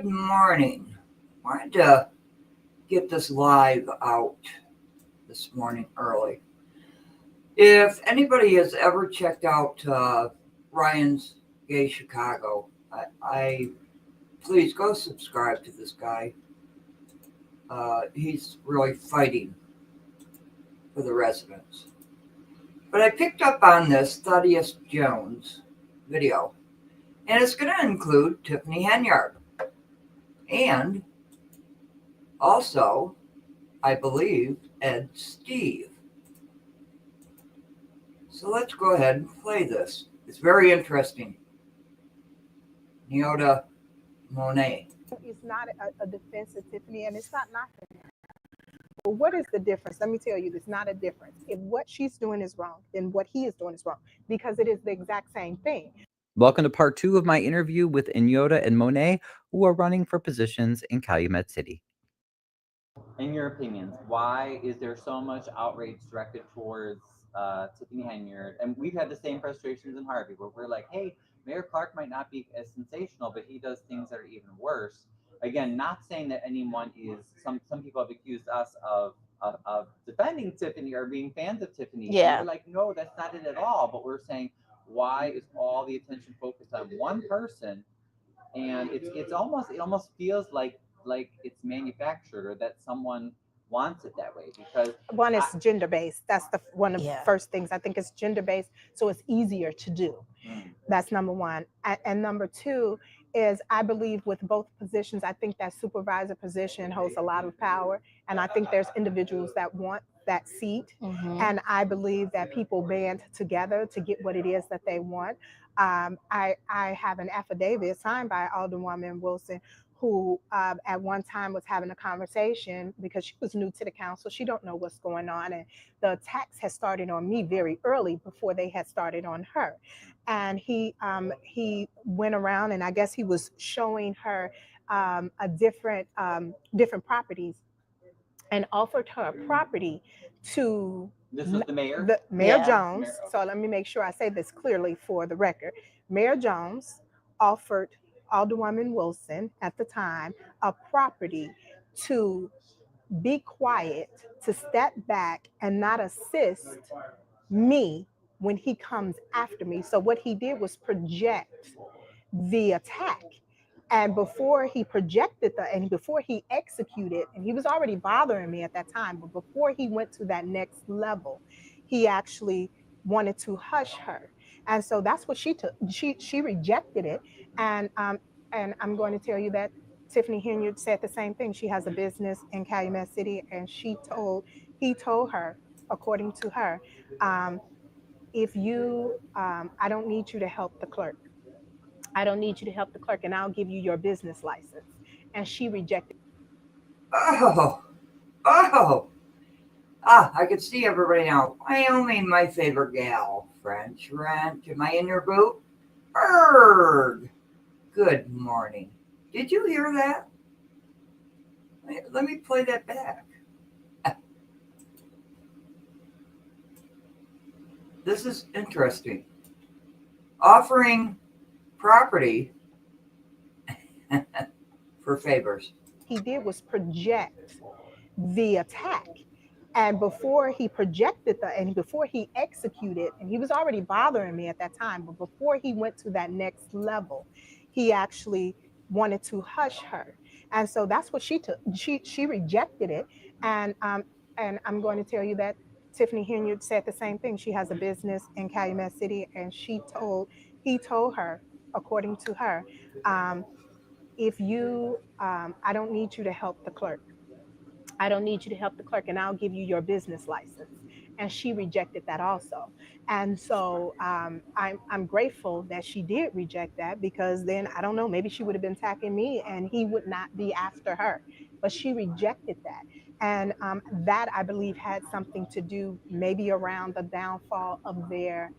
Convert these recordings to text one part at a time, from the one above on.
Good morning. Wanted to get this live out this morning early. If anybody has ever checked out Ryan's Gay Chicago, I please go subscribe to this guy. He's really fighting for the residents. But I picked up on this Thaddeus Jones video, and it's going to include Tiffany Henyard and also, I believe, Ed Steave. So let's go ahead and play this. It's very interesting. Neota Monet. It's not a defense of Tiffany, and it's not knocking her. Well, what is the difference? Let me tell you, there's not a difference. If what she's doing is wrong, then what he is doing is wrong, because it is the exact same thing. Welcome to part 2 of my interview with Inyota and Monet, who are running for positions in Calumet City. In your opinions, why is there so much outrage directed towards Tiffany Henyard? And we've had the same frustrations in Harvey, where we're like, hey, Mayor Clark might not be as sensational, but he does things that are even worse. Again, not saying that anyone is, some people have accused us of defending Tiffany or being fans of Tiffany. Yeah. And we're like, no, that's not it at all. But we're saying, why is all the attention focused on one person? And it almost feels like it's manufactured, or that someone wants it that way, because One is gender based. That's one of the Yeah. first things. I think it's gender based, so it's easier to do. That's number one. And number two is, I believe with both positions, I think that supervisor position holds a lot of power, and I think there's individuals that want that seat. Mhm. And I believe that people band together to get what it is that they want. I have an affidavit signed by Alderwoman Wilson, who at one time was having a conversation because she was new to the council. She don't know what's going on, and the attacks had started on me very early before they had started on her. And he went around, and I guess he was showing her a different properties, and offered her a property to this was the mayor. Mayor Yeah. Jones. Mayor, okay. So let me make sure I say this clearly for the record. Mayor Jones offered Alderwoman Wilson at the time a property to be quiet, to step back and not assist me when he comes after me. So what he did was project the attack. And before he projected and before he executed, and he was already bothering me at that time, but before he went to that next level, he actually wanted to hush her. And so that's what she took. She rejected it. And I'm going to tell you that Tiffany Henyard said the same thing. She has a business in Calumet City, and he told her, according to her, if you, I don't need you to help the clerk. I don't need you to help the clerk, and I'll give you your business license. And she rejected. Oh, I can see everybody now. Wyoming, my favorite gal. French Rent, am I in your boot? Erg. Good morning. Did you hear that? Let me play that back. This is interesting. Offering property for favors. He did was project the attack. And before he projected and before he executed, and he was already bothering me at that time, but before he went to that next level, he actually wanted to hush her. And so that's what she took. She rejected it. And I'm going to tell you that Tiffany Henyard said the same thing. She has a business in Calumet City, and he told her, according to her, if you, I don't need you to help the clerk. I don't need you to help the clerk, and I'll give you your business license. And she rejected that also. And so I'm grateful that she did reject that, because then, I don't know, maybe she would have been attacking me and he would not be after her. But she rejected that. And that, I believe, had something to do maybe around the downfall of their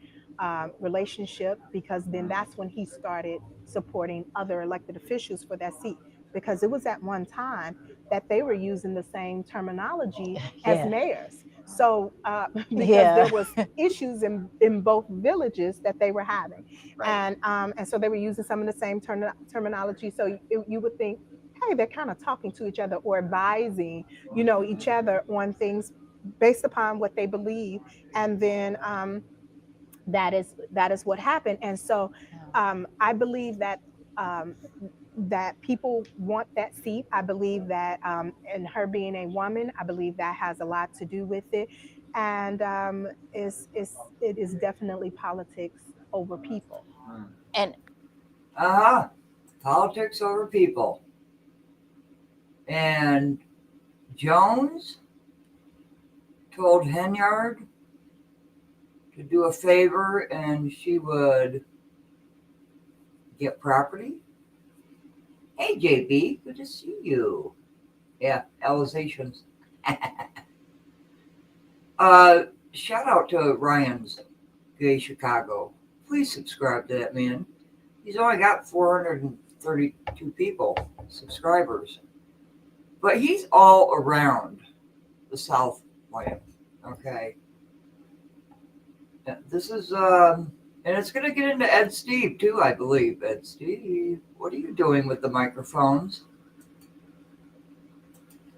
relationship, because then that's when he started supporting other elected officials for that seat. Because it was at one time that they were using the same terminology as Yeah. mayors. So because Yeah. there was issues in both villages that they were having. Right. And so they were using some of the same terminology. So you would think okay, they're kind of talking to each other or advising, each other on things based upon what they believe. And then that is what happened. And so I believe um, that people want that seat. I believe that, and her being a woman, I believe that has a lot to do with it. And it is definitely politics over people. And Politics over people. And Jones told Henyard to do a favor and she would get property. Hey, JB, good to see you. Yeah, Alizations. Shout out to Ryan's Gay Chicago. Please subscribe to that man. He's only got 432 people, subscribers. But he's all around the Southland, okay? This is, and it's going to get into Ed Steave too, I believe. Ed Steave, what are you doing with the microphones?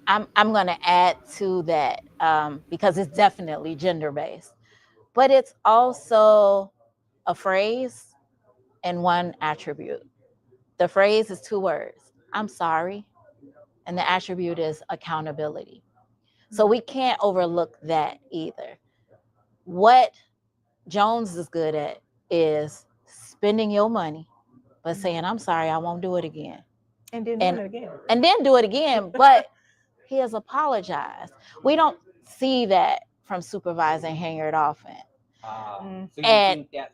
I'm going to add to that because it's definitely gender-based, but it's also a phrase and one attribute. The phrase is 2 words: I'm sorry, and the attribute is accountability. So we can't overlook that either. What Jones is good at is spending your money, but saying, I'm sorry, I won't do it again. And then doing it again. And then do it again, but he has apologized. We don't see that from Supervisor Henyard often. So you And think that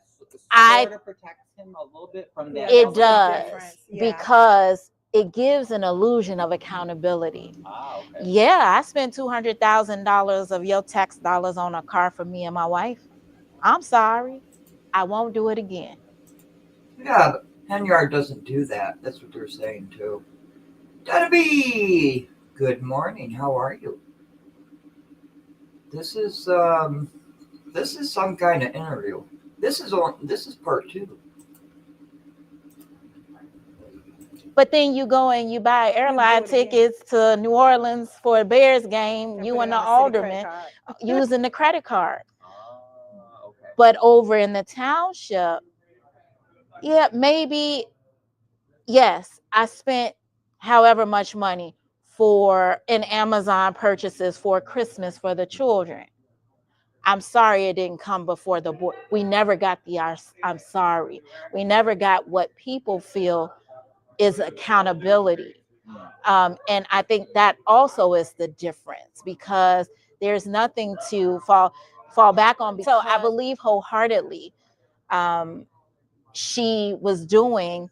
I- sort of protects him a little bit from that? It That's a does, difference. Yeah. because it gives an illusion of accountability. Okay. Yeah, I spent $200,000 of your tax dollars on a car for me and my wife. I'm sorry, I won't do it again. Yeah, but Henyard doesn't do that. That's what they're saying too. Debbie, good morning. How are you? This is some kind of interview. This is part 2. But then you go and you buy airline do it again. tickets to New Orleans for a Bears game, And you put and it the on city credit alderman card. using the credit card. Okay. But over in the township, yeah, maybe, yes, I spent however much money in Amazon purchases for Christmas for the children. I'm sorry it didn't come before the board. We never got I'm sorry. We never got what people feel is accountability. And I think that also is the difference, because there's nothing to fall back on. So I believe wholeheartedly she was doing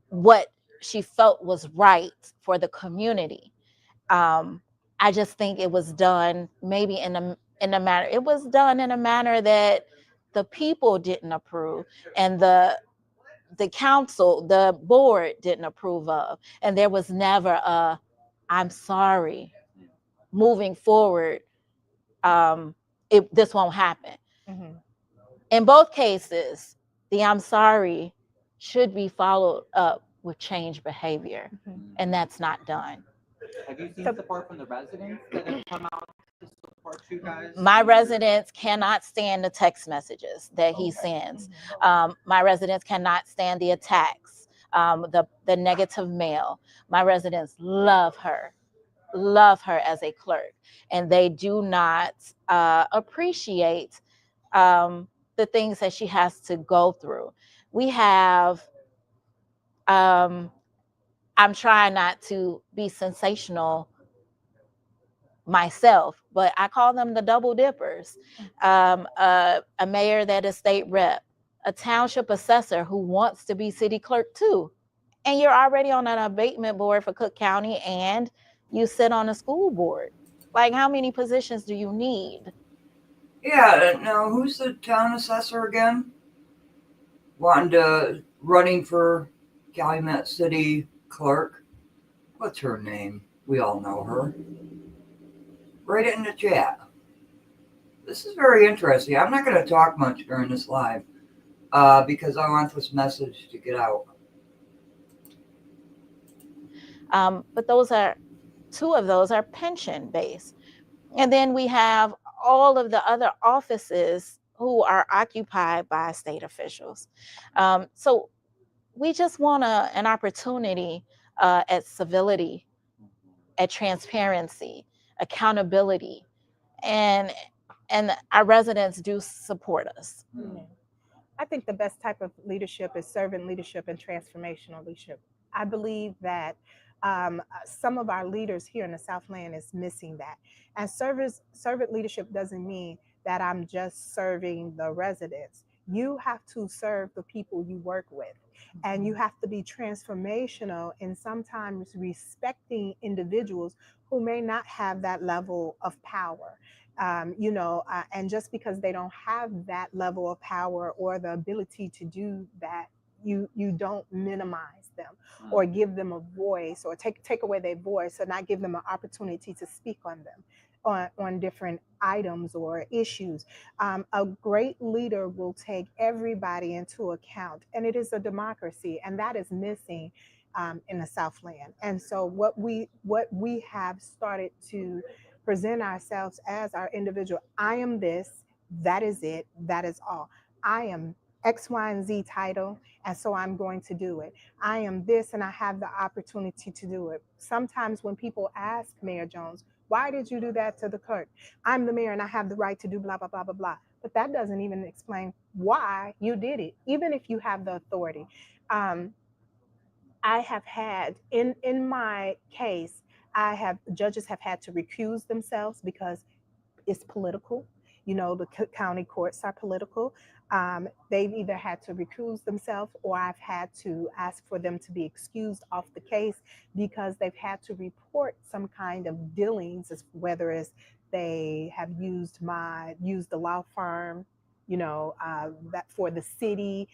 what she felt was right for the community. I just think it was done maybe in a manner. It was done in a manner that the people didn't approve, and the council, the board didn't approve of, and there was never a I'm sorry. Moving forward, this won't happen. Mhm. In both cases, the I'm sorry should be followed up with change behavior, and that's not done. Have you seen support from the residents that have come out to support you guys? My residents cannot stand the text messages that he sends. My residents cannot stand the attacks, the negative mail. My residents love her as a clerk, and they do not appreciate the things that she has to go through. We have, I'm trying not to be sensational myself, but I call them the double dippers. A mayor that is state rep, a township assessor who wants to be city clerk too. And you're already on an abatement board for Cook County, and you sit on a school board. Like, how many positions do you need? Yeah, now who's the town assessor again? Running for Calumet City clerk. What's her name? We all know her. Write it in the chat. This is very interesting. I'm not going to talk much during this live because I want this message to get out. But those are two of those are pension based. And then we have all of the other offices who are occupied by state officials. So we just want an opportunity at civility, at transparency, accountability, and our residents do support us. Yeah. I think the best type of leadership is servant leadership and transformational leadership. I believe that some of our leaders here in the Southland is missing that. And servant leadership doesn't mean that I'm just serving the residents. You have to serve the people you work with, and you have to be transformational and sometimes respecting individuals who may not have that level of power. And just because they don't have that level of power or the ability to do that, you don't minimize them or give them a voice or take away their voice or not give them an opportunity to speak on them on different items or issues. A great leader will take everybody into account, and it is a democracy, and that is missing in the Southland. And so what we have started to present ourselves as our individual. I am this, that is it, that is all. I am X, Y, and Z title, and so I'm going to do it. I am this, and I have the opportunity to do it. Sometimes when people ask Mayor Jones, why did you do that to the clerk? I'm the mayor and I have the right to do blah, blah, blah, blah, blah. But that doesn't even explain why you did it, even if you have the authority. I have had in my case, judges have had to recuse themselves because it's political. The county courts are political. They've either had to recuse themselves or I've had to ask for them to be excused off the case because they've had to report some kind of dealings, whether it's they have used the law firm, that for the city,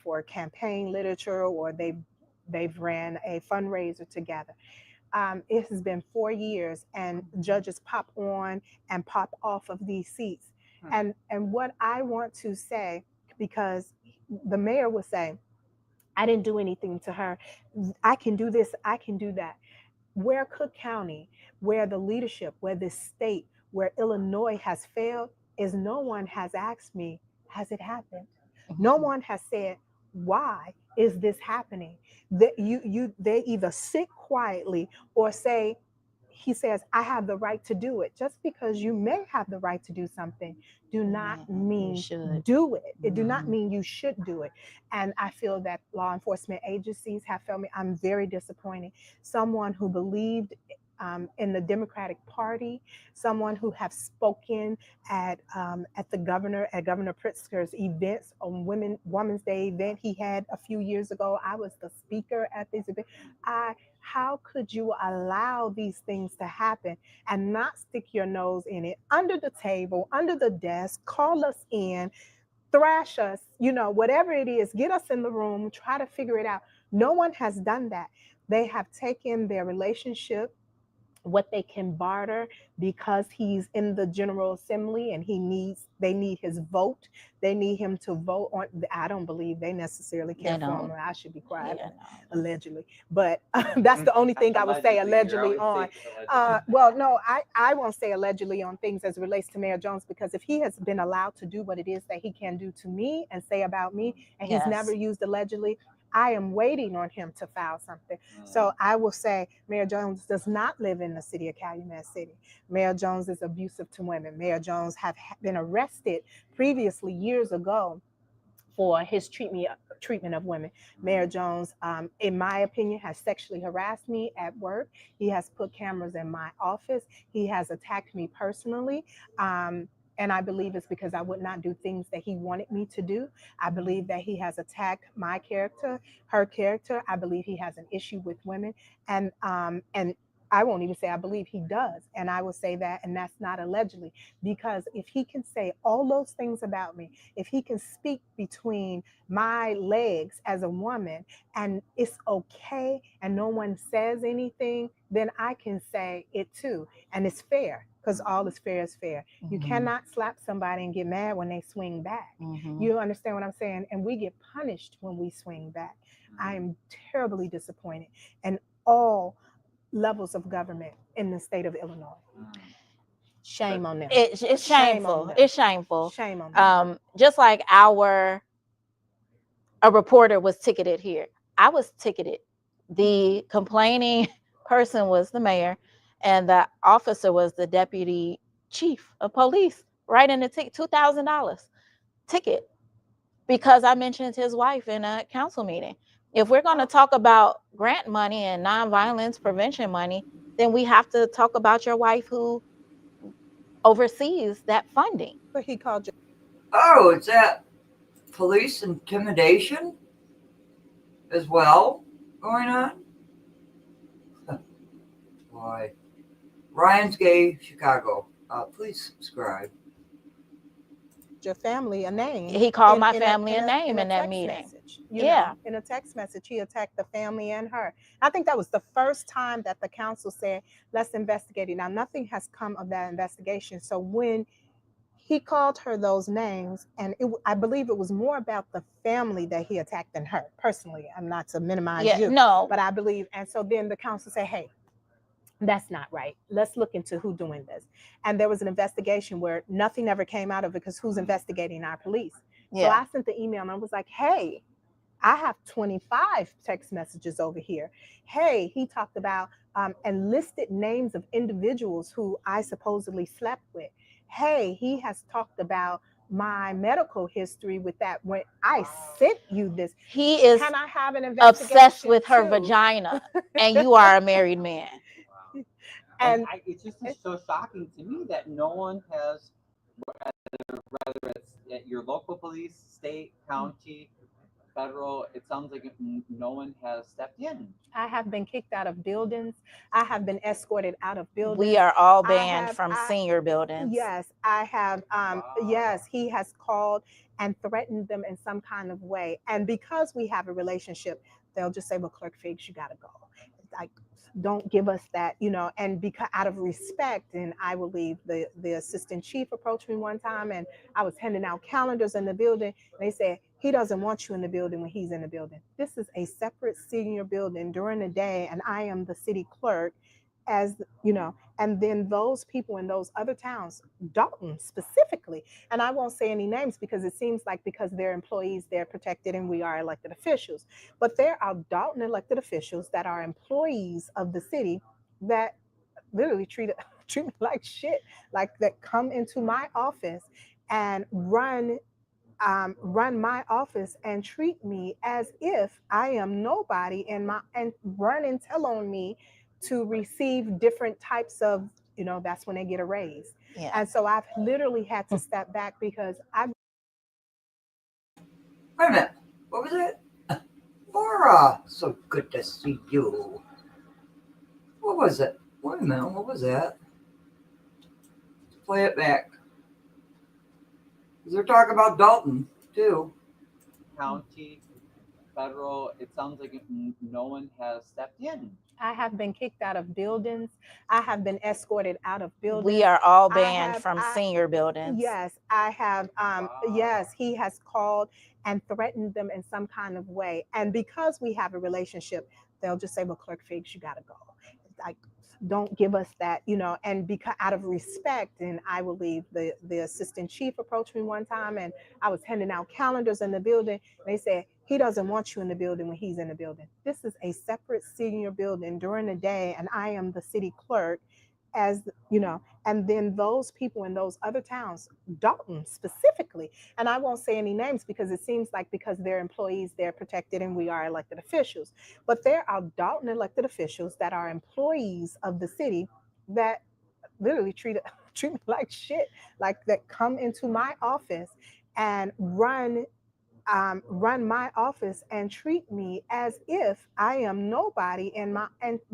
for campaign literature, or they've ran a fundraiser together. It has been 4 years and judges pop on and pop off of these seats. And what I want to say, because the mayor would say, I didn't do anything to her. I can do this, I can do that. Where Cook County, where the leadership, where the state, where Illinois has failed, is no one has asked me, has it happened? No one has said, why is this happening? They either sit quietly or say, he says, I have the right to do it. Just because you may have the right to do something, do not mean do it. It do not mean you should do it. And I feel that law enforcement agencies have failed me. I'm very disappointed. Someone who believed in the Democratic Party, someone who have spoken at Governor Pritzker's events on Women's Day event he had a few years ago. I was the speaker at this event. How could you allow these things to happen and not stick your nose in it, under the table, under the desk, call us in, thrash us, whatever it is, get us in the room, try to figure it out. No one has done that. They have taken their relationship, what they can barter, because he's in the General Assembly and they need his vote. They need him to vote on. I don't believe they necessarily care for him. I should be quiet, allegedly. But that's the only thing I would say allegedly on. Well, no, I won't say allegedly on things as it relates to Mayor Jones, because if he has been allowed to do what it is that he can do to me and say about me, and he's never used allegedly, I am waiting on him to file something. So I will say Mayor Jones does not live in the city of Calumet City. Mayor Jones is abusive to women. Mayor Jones have been arrested previously years ago for his treatment of women. Mayor Jones, in my opinion, has sexually harassed me at work. He has put cameras in my office. He has attacked me personally. And I believe it's because I would not do things that he wanted me to do. I believe that he has attacked my character, her character. I believe he has an issue with women. And I won't even say I believe he does. And I will say that, and that's not allegedly, because if he can say all those things about me, if he can speak between my legs as a woman and it's okay and no one says anything, then I can say it too. And it's fair because all is fair is fair. You Mhm. cannot slap somebody and get mad when they swing back. Mhm. You understand what I'm saying? And we get punished when we swing back. I am terribly disappointed. And all levels of government in the state of Illinois. Shame on them. It's Shame on shameful. them. It's shameful. Shame on them. Just like a reporter was ticketed here. I was ticketed. The complaining person was the mayor, and the officer was the deputy chief of police. Right in the ticket, $2,000 ticket, because I mentioned his wife in a council meeting. If we're going to talk about grant money and nonviolence prevention money, then we have to talk about your wife who oversees that funding. But he called you. Oh, is that police intimidation as well going on? Boy. Ryan's Gay, Chicago. Please subscribe. Your family a name. He called my family a name in that text meeting. Message, Yeah. In a text message, he attacked the family and her. I think that was the first time that the council said, let's investigate it. Now, nothing has come of that investigation. So when he called her those names, and I believe it was more about the family that he attacked than her. Personally, I'm not to minimize you. No. But I believe, and so then the council said, hey, that's not right. Let's look into who doing this. And there was an investigation where nothing ever came out of it because who's investigating our police? Yeah. So I sent the email and I was like, hey, I have 25 text messages over here. Hey, he talked about and listed names of individuals who I supposedly slept with. Hey, he has talked about my medical history with that. When I sent you this, He is can I have an investigation obsessed with her too? vagina, and you are a married man. And it's just so shocking to me that no one has, whether it's at your local police, state, county, federal, it sounds like no one has stepped in. I have been kicked out of buildings. I have been escorted out of buildings. We are all banned from senior buildings. Yes, I have. Yes, he has called and threatened them in some kind of way. And because we have a relationship, they'll just say, well, Clerk Figs, you got to go. Like, don't give us that, and because out of respect, and I will leave. The assistant chief approached me one time and I was handing out calendars in the building. And they said, he doesn't want you in the building when he's in the building. This is a separate senior building during the day, and I am the city clerk, and then those people in those other towns, Dolton specifically, and I won't say any names because it seems like because they're employees, they're protected and we are elected officials. But there are Dolton elected officials that are employees of the city that literally treat me like shit, like that come into my office and run my office and treat me as if I am nobody and run and tell on me to receive different types of, that's when they get a raise. Yeah. And so I've literally had to step back because Wait a minute. What was it? Laura, so good to see you. What was it? Wait a minute. What was that? Play it back. They're talking about Dolton, too. County, federal, it sounds like no one has stepped in. I have been kicked out of buildings. I have been escorted out of buildings. We are all banned from senior buildings. Yes, I have. Yes, he has called and threatened them in some kind of way. And because we have a relationship, they'll just say, well, Clerk Figs, you got to go. Like, don't give us that, and because out of respect, and I will leave. The assistant chief approached me one time and I was handing out calendars in the building. They said, he doesn't want you in the building when he's in the building. This is a separate senior building during the day, and I am the city clerk, and then those people in those other towns, Dolton specifically, and I won't say any names because it seems like because they're employees, they're protected and we are elected officials. But there are Dolton elected officials that are employees of the city that literally treat me like shit, like that come into my office and run run my office and treat me as if I am nobody, and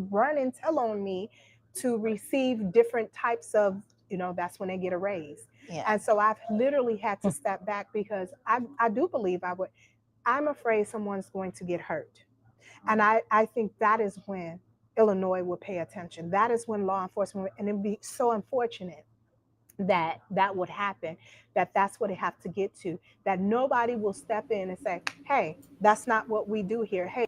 run and tell on me to receive different types of, that's when they get a raise. Yeah. And so I've literally had to step back because I do believe I'm afraid someone's going to get hurt. And I think that is when Illinois will pay attention. That is when law enforcement, and it'd be so unfortunate that would happen, that's what it have to get to, that nobody will step in and say, hey, that's not what we do here. Hey,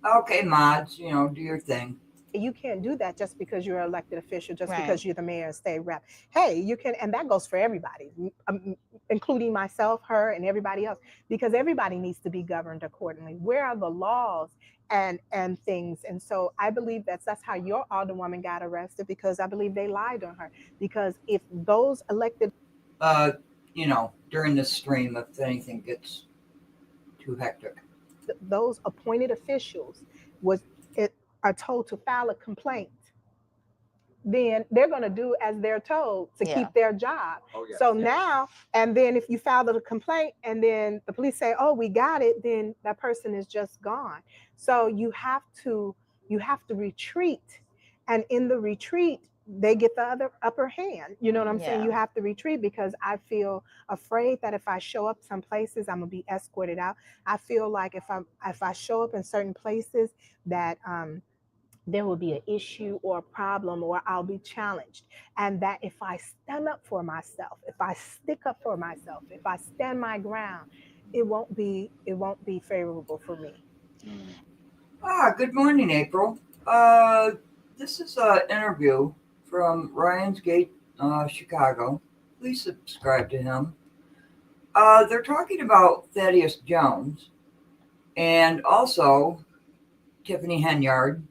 Okay, mods, do your thing. you can't do that just because you're an elected official, just Right. because you're the mayor and state rep. Hey, you can, and that goes for everybody, including myself, her, and everybody else, because everybody needs to be governed accordingly. Where are the laws and things? And so I believe that's how your alderwoman got arrested, because I believe they lied on her. Because if those elected, During this stream, if anything gets too hectic. those appointed officials are told to file a complaint, then they're going to do as they're told to Yeah. keep their job. Oh, yes, So yes. now, and then if you file the complaint and then the police say, oh, we got it, then that person is just gone. So you have to retreat. And in the retreat, they get the upper hand. You know what I'm saying? Yeah. You have to retreat, because I feel afraid that if I show up some places, I'm gonna be escorted out. I feel like if I show up in certain places, that there will be an issue or a problem, or I'll be challenged. And that if I stand up for myself, if I stick up for myself, if I stand my ground, it won't be favorable for me. Good morning, April. This is an interview from Ryan's Gate, Chicago. Please subscribe to him. They're talking about Thaddeus Jones and also Tiffany Henyard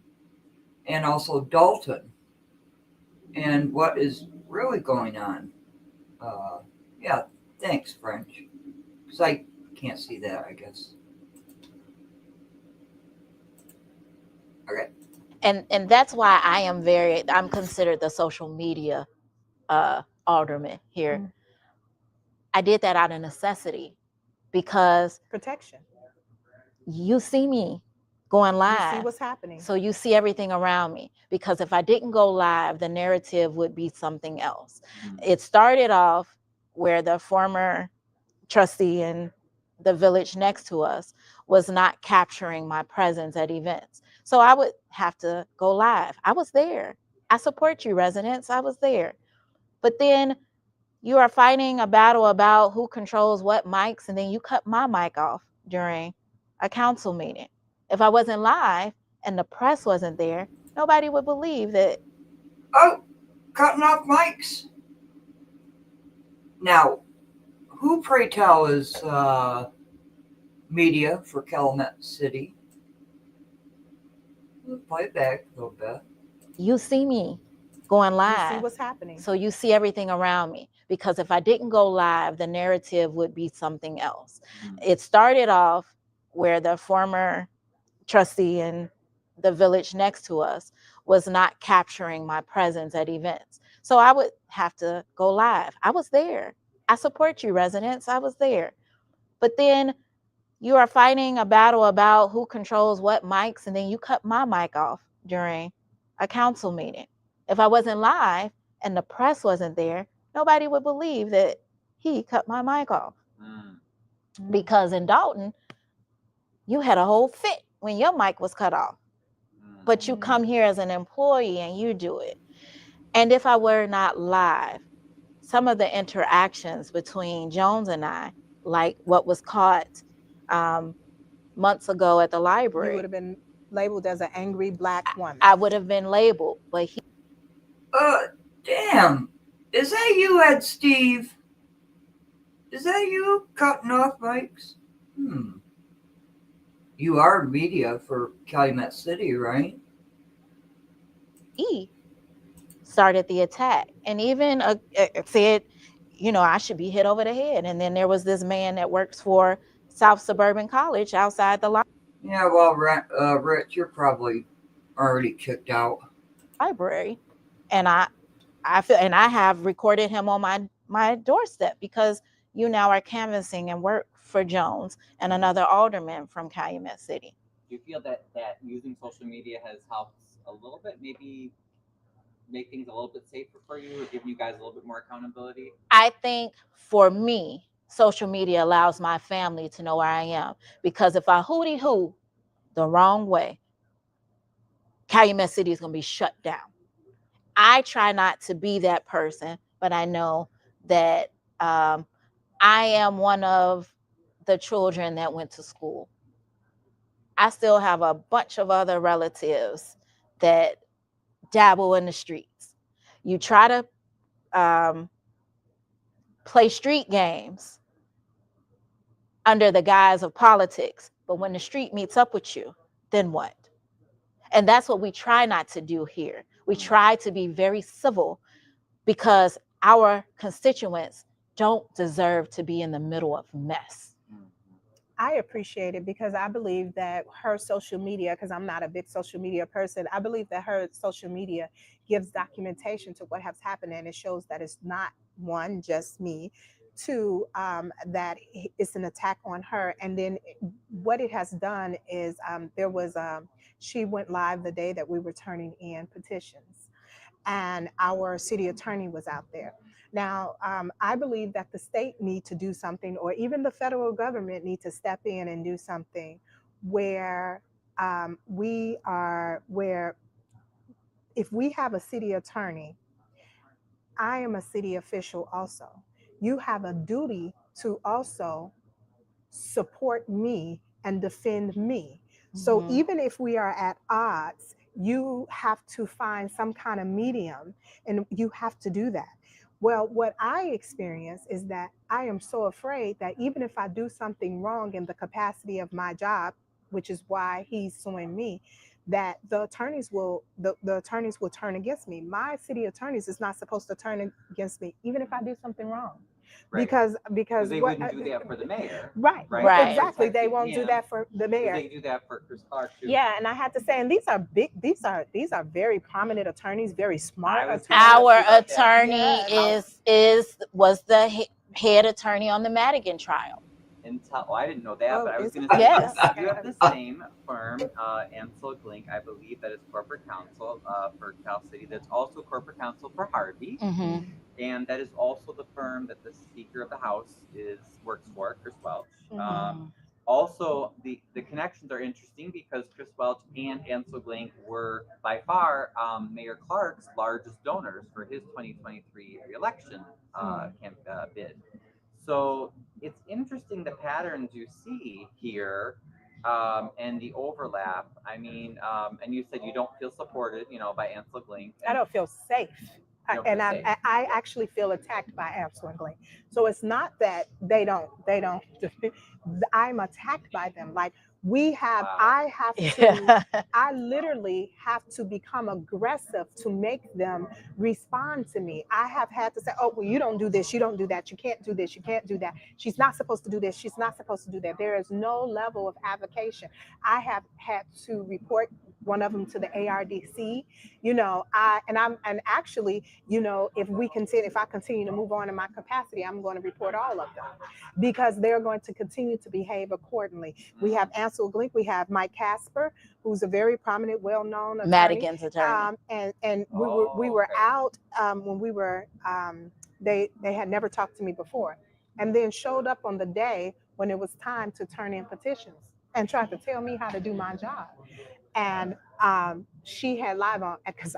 and also Dolton and what is really going on. Yeah, thanks, French. Because I can't see that, I guess. Okay. And that's why I'm considered the social media alderman here. Mm. I did that out of necessity, because Protection. you see me going You live. see what's happening. So you see everything around me, because if I didn't go live, the narrative would be something else. It started off where the former trustee in the village next to us was not capturing my presence at events. So I would have to go live. I was there. I support you, residents. I was there. But then you are fighting a battle about who controls what mics, and then you cut my mic off during a council meeting. If I wasn't live and the press wasn't there, nobody would believe that. Oh, cutting off mics. Now, who, pray tell, is media for Calumet City? We'll play it back a little bit. You see me going You live. see what's happening. So you see everything around me, because if I didn't go live, the narrative would be something else. It started off where the former trustee in the village next to us was not capturing my presence at events. So I would have to go live. I was there. I support you, residents. I was there. But then you are fighting a battle about who controls what mics, and then you cut my mic off during a council meeting. If I wasn't live and the press wasn't there, nobody would believe that he cut my mic off. Because in Dolton, you had a whole fit when your mic was cut off. But you come here as an employee and you do it. And if I were not live, some of the interactions between Jones and I, like what was caught months ago at the You library, would have been labeled as an angry Black woman. I would have been labeled. But he, Damn. Is that you, Ed Steave? Is that you cutting off mics? You are media for Calumet City, right? he started the attack, and even said, I should be hit over the head. And then there was this man that works for South Suburban College outside the Yeah, well, Rich, you're probably already kicked out. library, and I feel, and I have recorded him on my doorstep, because you now are canvassing and work for Jones and another alderman from Calumet City. Do you feel that using social media has helped a little bit, maybe make things a little bit safer for you, or giving you guys a little bit more accountability? I think for me, social media allows my family to know where I am, because if I hootie hoo the wrong way, Calumet City is going to be shut down. I try not to be that person, but I know that I am one of the children that went to school. I still have a bunch of other relatives that dabble in the streets. You try to play street games under the guise of politics, but when the street meets up with you, then what? And that's what we try not to do here. We try to be very civil, because our constituents don't deserve to be in the middle of mess. I appreciate it, because I believe that her social media, because I'm not a big social media person, I believe that her social media gives documentation to what has happened, and it shows that it's not, one, just me, two, that it's an attack on her. And then what it has done is she went live the day that we were turning in petitions, and our city attorney was out there. Now, I believe that the state need to do something, or even the federal government need to step in and do something where where if we have a city attorney, I am a city official also. You have a duty to also support me and defend me. So even if we are at odds, you have to find some kind of medium, and you have to do that. Well, what I experience is that I am so afraid that even if I do something wrong in the capacity of my job, which is why he's suing me, that the attorneys will turn against me. My city attorneys is not supposed to turn against me, even if I do something wrong. Right. Because they wouldn't do that for the mayor. Right. Right. Exactly. They won't do that for the mayor. They do that for Chris Clark too. Yeah, and I had to say, and these are very prominent attorneys, very smart attorneys. Our attorney Yes. was the head attorney on the Madigan trial. I didn't know that, but I was going to say, Yes. you have the same firm, Ansel Glink, I believe, that is corporate counsel for Cal City. That's also corporate counsel for Harvey. Mm-hmm. And that is also the firm that the Speaker of the House works for, Chris Welch. Also, the connections are interesting, because Chris Welch and Ansel Glink were by far Mayor Clark's largest donors for his 2023 reelection bid. So it's interesting the patterns you see here, and the overlap. I mean, and you said you don't feel supported, by Ansel Glink. I don't feel safe. I actually feel attacked by Ansel and Glink. So it's not that they don't. I'm attacked by them. Like I have to. I literally have to become aggressive to make them respond to me. I have had to say, "Oh, well, you don't do this. You don't do that. You can't do this. You can't do that. She's not supposed to do this. She's not supposed to do that." There is no level of avocation. I have had to report one of them to the ARDC, actually, if I continue to move on in my capacity, I'm going to report all of them, because they're going to continue to behave accordingly. We have Ansel Glink, we have Mike Casper, who's a very prominent, well-known attorney. Madigan's attorney. And we were out when we were, they had never talked to me before, and then showed up on the day when it was time to turn in petitions and tried to tell me how to do my job. And she had live on, because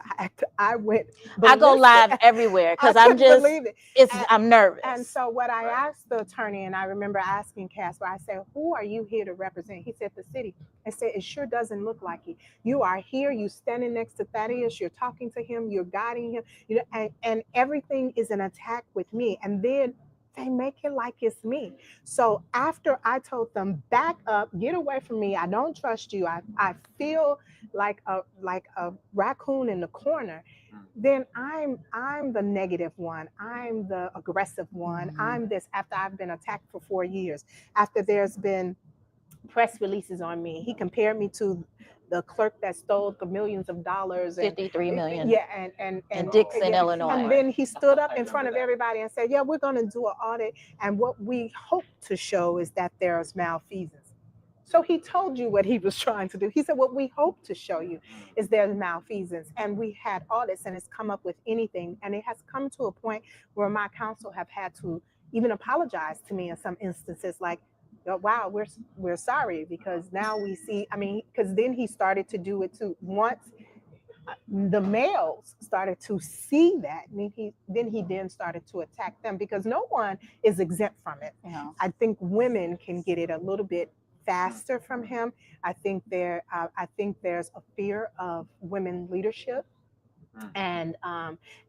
I went. I go live everywhere, because I'm nervous. And so what I asked the attorney, and I remember asking Casper, I said, "Who are you here to represent?" He said, "The city." I said, "It sure doesn't look like it. You are here, you standing next to Thaddeus, you're talking to him, you're guiding him, and everything is an attack with me." And then they make it like it's me. So after I told them, "Back up, get away from me. I don't trust you. I feel like a raccoon in the corner." Then I'm the negative one. I'm the aggressive one. I'm this, after I've been attacked for 4 years, after there's been press releases on me. He compared me to the clerk that stole the millions of dollars and 53 million. yeah, and Dixon, yeah. Illinois. And then he stood up I in front of remember that. everybody and said, "Yeah, we're going to do an audit, and what we hope to show is that there's malfeasance." So he told you what he was trying to do. He said, "What we hope to show you is there's malfeasance," and we had audits, and it's come up with anything, and it has come to a point where my counsel have had to even apologize to me in some instances, like, "Oh, wow, we're sorry," because now we see. I mean, because then he started to do it too. Once the males started to see that, then he started to attack them, because no one is exempt from it. No. I think women can get it a little bit faster from him. I think there's a fear of women leadership and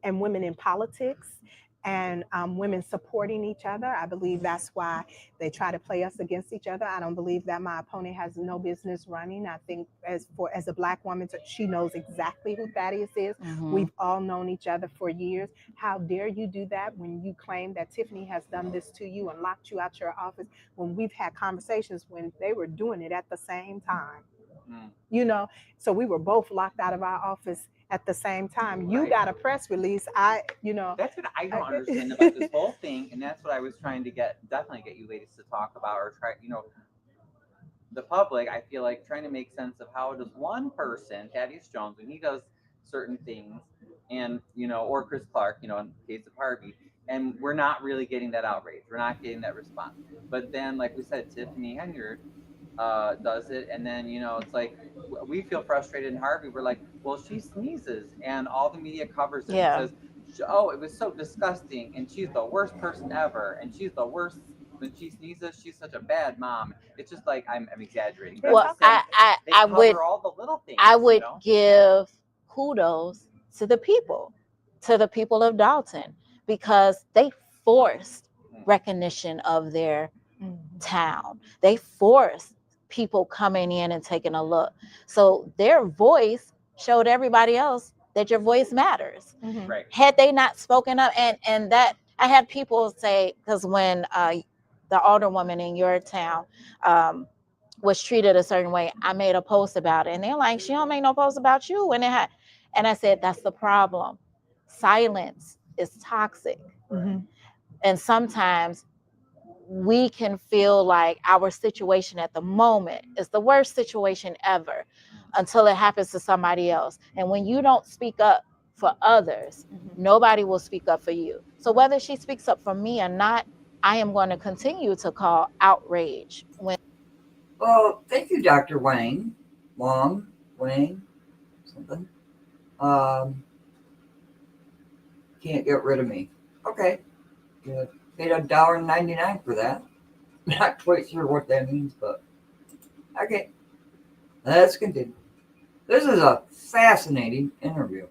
women in politics and women supporting each other. I believe that's why they try to play us against each other. I don't believe that my opponent has no business running. I think as a Black woman, she knows exactly who Thaddeus is. Mhm. We've all known each other for years. How dare you do that when you claim that Tiffany has done this to you and locked you out your office, when we've had conversations when they were doing it at the same time? You know, so we were both locked out of our office at the same time. You Right. got a press release. That's what I don't understand about this whole thing, and that's what I was trying to definitely get you ladies to talk about, or try, the public. I feel like trying to make sense of how does one person, Thaddeus Jones, when he does certain things, and or Chris Clark, in the case of Harvey, and we're not really getting that outrage, we're not getting that response. But then, like we said, Tiffany Henyard does it, and then it's like we feel frustrated in Harvey. We're like, well, she sneezes, and all the media covers it Yeah. and says, oh, it was so disgusting, and she's the worst person ever, and she's the worst when she sneezes. She's such a bad mom. It's just like I'm exaggerating. But Well, then I they I cover would all the little things. I would give kudos to the people of Dolton, because they forced recognition of their town. They forced people coming in and taking a look. So their voice showed everybody else that your voice matters. Right. Had they not spoken up, and that I had people say, because when the alderwoman in your town was treated a certain way, I made a post about it, and they're like, she don't make no post about you. And I said, that's the problem. Silence is toxic. And sometimes we can feel like our situation at the moment is the worst situation ever until it happens to somebody else. And when you don't speak up for others, nobody will speak up for you. So whether she speaks up for me or not, I am going to continue to call outrage. Well, thank you, Dr. Wang. Wang, something. Can't get rid of me. Okay, good. Paid $1.99 for that. Not quite sure what that means, but okay. Let's continue. This is a fascinating interview.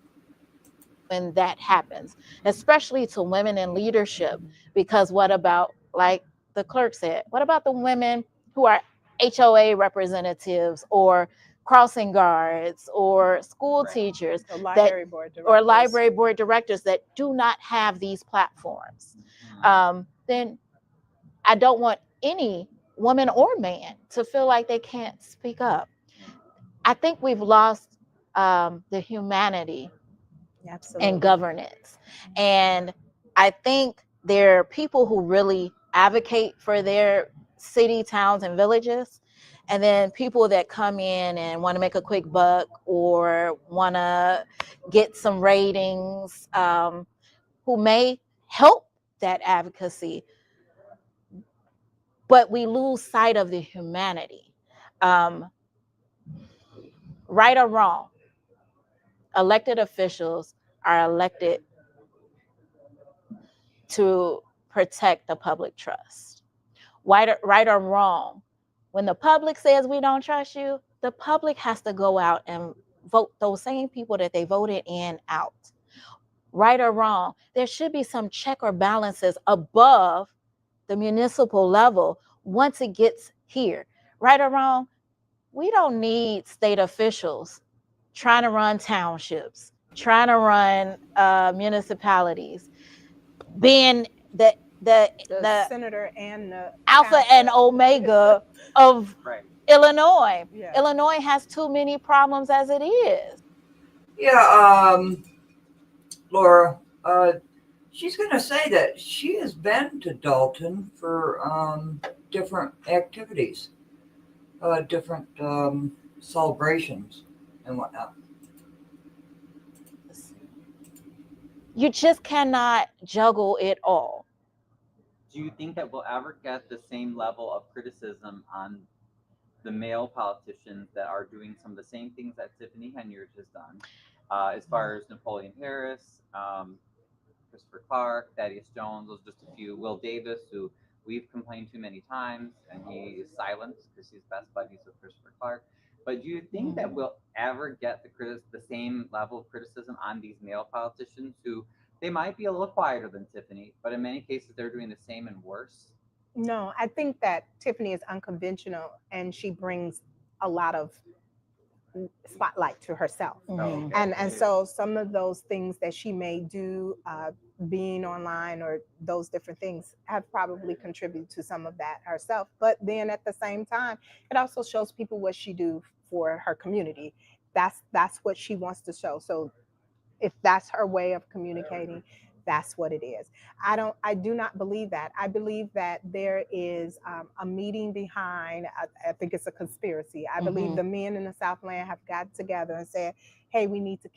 When that happens, especially to women in leadership, because what about, like the clerk said, what about the women who are HOA representatives or crossing guards or school teachers or library board directors that do not have these platforms? Then I don't want any woman or man to feel like they can't speak up. I think we've lost the humanity in governance. And I think there are people who really advocate for their city, towns, and villages, and then people that come in and want to make a quick buck or want to get some ratings, who may help that advocacy, but we lose sight of the humanity. Right or wrong, elected officials are elected to protect the public trust. Right or wrong, when the public says we don't trust you, the public has to go out and vote those same people that they voted in out. Right or wrong, there should be some check or balances above the municipal level once it gets here. Right or wrong, we don't need state officials trying to run townships, trying to run municipalities, being the senator and the alpha and omega of Illinois. Yeah. Illinois has too many problems as it is. Yeah, Laura, she's going to say that she has been to Dolton for different activities, different celebrations and whatnot. You just cannot juggle it all. Do you think that we'll ever get the same level of criticism on the male politicians that are doing some of the same things that Tiffany Henyard has done, as far as Napoleon Harris, Christopher Clark, Thaddeus Jones, those are just a few. Will Davis, who we've complained to many times, and he is silent because he's best buddies with Christopher Clark. But do you think that we'll ever get the same level of criticism on these male politicians who they might be a little quieter than Tiffany, but in many cases they're doing the same and worse? No, I think that Tiffany is unconventional and she brings a lot of spotlight to herself. Mhm. And so some of those things that she may do, being online or those different things, have probably contributed to some of that herself. But then at the same time, it also shows people what she do for her community. That's what she wants to show. So if that's her way of communicating, that's what it is. I do not believe that. I believe that there is a meeting behind. I think it's a conspiracy. I believe the men in the Southland have got together and said, "Hey, we need to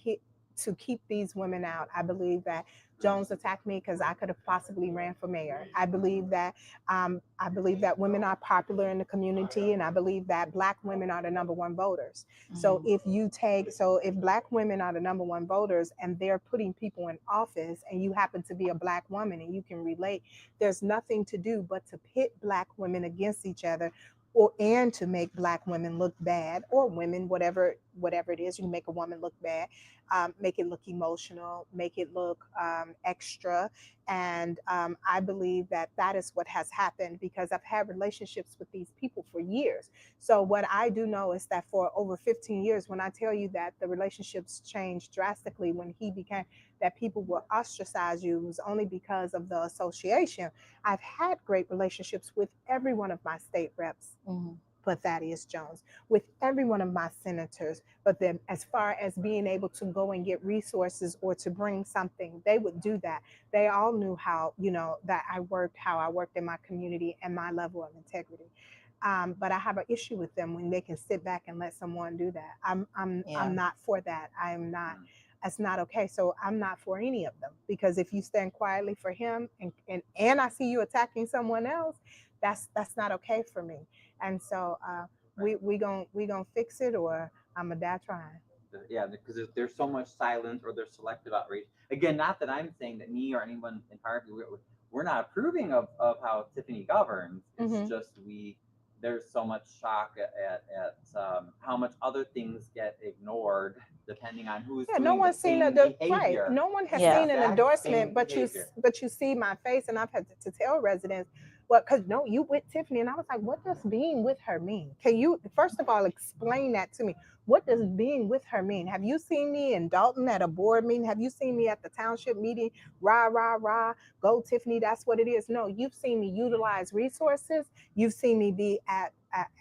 keep these women out." I believe that Jones attacked me because I could have possibly ran for mayor. I believe that women are popular in the community, and I believe that Black women are the number one voters. So if Black women are the number one voters and they're putting people in office, and you happen to be a Black woman and you can relate, there's nothing to do but to pit Black women against each other, and to make Black women look bad, or women, whatever it is. You make a woman look bad, make it look emotional, make it look extra. And I believe that is what has happened, because I've had relationships with these people for years. So what I do know is that for over 15 years, when I tell you that the relationships changed drastically when he became, that people will ostracize you, it was only because of the association. I've had great relationships with every one of my state reps, but Thaddeus Jones, with every one of my senators. But then as far as being able to go and get resources or to bring something, they would do that. They all knew how, that how I worked in my community and my level of integrity. But I have an issue with them when they can sit back and let someone do that. I'm not for that. I am not. That's not okay. So I'm not for any of them, because if you stand quietly for him and I see you attacking someone else, that's not okay for me. And so we gonna fix it, or I'm gonna die trying. Yeah, because there's so much silence or there's selective outrage. Again, not that I'm saying that me or anyone in Harvey, we're not approving of how Tiffany governs. It's just there's so much shock at how much other things get ignored depending on who's doing no one's the seen same behavior. right. No one has Yeah. seen an Exact endorsement, same but behavior. you see my face, and I've had to tell residents, well, because no, you with Tiffany, and I was like, what does being with her mean? Can you first of all explain that to me? What does being with her mean? Have you seen me in Dolton at a board meeting? Have you seen me at the township meeting? Rah, rah, rah, go Tiffany, that's what it is. No, you've seen me utilize resources. You've seen me be at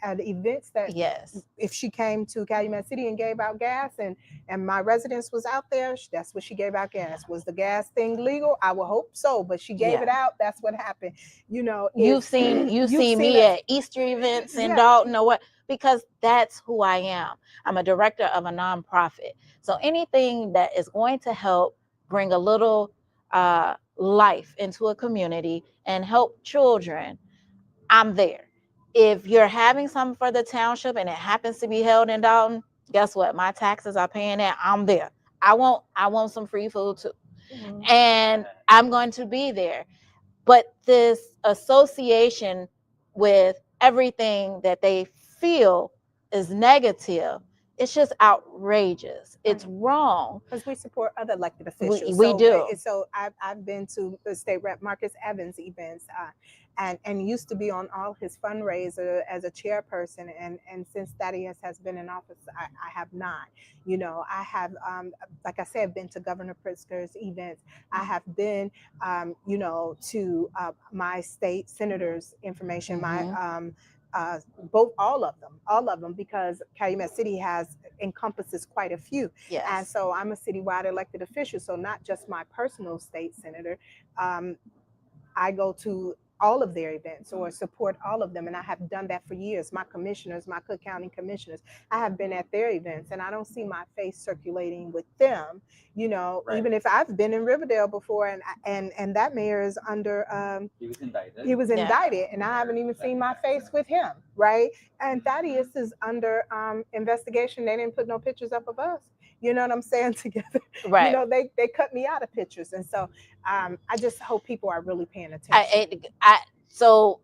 events that, Yes. if she came to Calumet City and gave out gas, and my residence was out there, that's what she gave out gas. Was the gas thing legal? I would hope so, but she gave it out. That's what happened. You've seen me at Easter events in Yeah. Dolton or what, because that's who I am. I'm a director of a nonprofit. So anything that is going to help bring a little life into a community and help children, I'm there. If you're having something for the township and it happens to be held in Dolton, guess what? My taxes are paying that. I'm there. I want some free food too. And I'm going to be there. But this association with everything that they feel is negative, it's just outrageous. It's wrong. Because we support other elected officials. We do. So I've been to the state rep Marcus Evans events, and used to be on all his fundraiser as a chairperson. And since Thaddeus has been in office, I have not. I have, like I said, been to Governor Pritzker's events. I have been, to my state senators' information, my all of them, because Calumet City encompasses quite a few. Yes. And so I'm a citywide elected official, so not just my personal state senator. I go to all of their events or support all of them. And I have done that for years. My commissioners, my Cook County commissioners, I have been at their events, and I don't see my face circulating with them, Right. even if I've been in Riverdale before, and that mayor is under, He was indicted. he was Yeah. indicted, and I haven't even seen my face with him, right? And Thaddeus is under investigation. They didn't put no pictures up of us. You know what I'm saying? Together, Right. they cut me out of pictures, and so I just hope people are really paying attention. So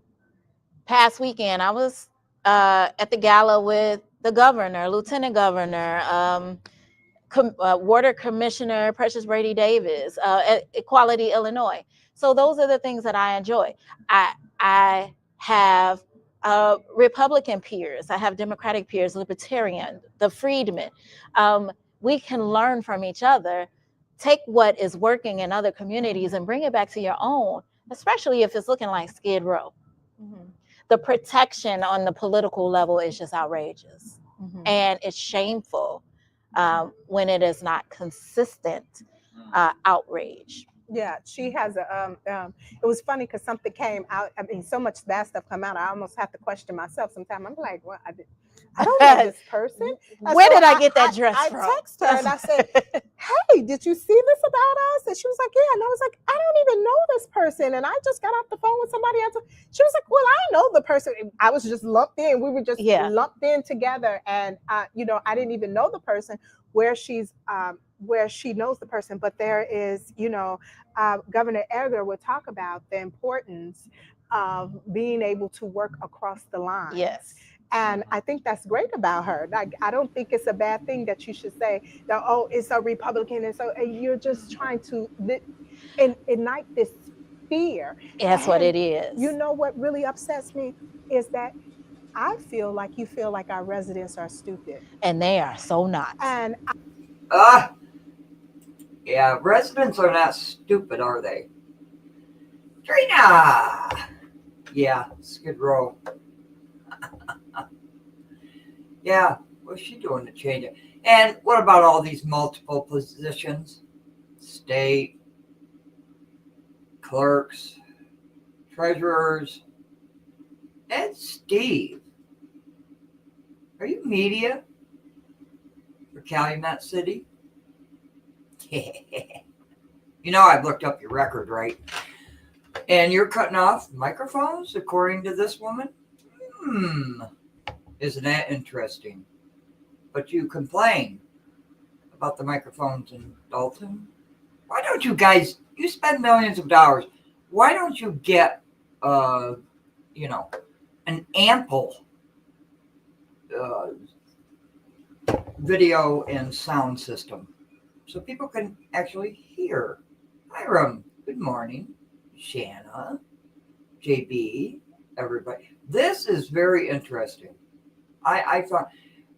past weekend I was at the gala with the governor, lieutenant governor, water commissioner Precious Brady Davis, at Equality Illinois. So those are the things that I enjoy. I have Republican peers, I have Democratic peers, Libertarian, the Freedmen. We can learn from each other, take what is working in other communities and bring it back to your own, especially if it's looking like Skid Row. Mhm. The protection on the political level is just outrageous, Mhm. and it's shameful when it is not consistent outrage. Yeah, she has it was funny because something came out. I mean, so much bad stuff come out. I almost have to question myself sometimes. I'm like, what? I don't know this person. And Where so did I get that dress I from? text her and I said, hey, did you see this about us? And she was like, yeah. And I was like, I don't even know this person. And I just got off the phone with somebody else. She was like, well, I know the person. I was just lumped in. We were just lumped in together. And, I didn't even know the person where she knows the person. But there is, Governor Edgar would talk about the importance of being able to work across the lines. Yes. And I think that's great about her. Like, I don't think it's a bad thing that you should say that, oh, it's a Republican. And so you're just trying to ignite this fear. That's what it is. You know what really upsets me is that I feel like you feel like our residents are stupid. And they are so not. And yeah, residents are not stupid, are they? Trina! Yeah, Skid Row. Yeah, what's she doing to change it? And what about all these multiple positions? State, clerks, treasurers, and Steave. Are you media for Calumet City? I've looked up your record, right? And you're cutting off microphones, according to this woman? Isn't that interesting? But you complain about the microphones in Dolton. Why don't you guys, you spend millions of dollars, why don't you get, an ample video and sound system so people can actually hear? Hiram, good morning. Shanna, JB, everybody. This is very interesting. I thought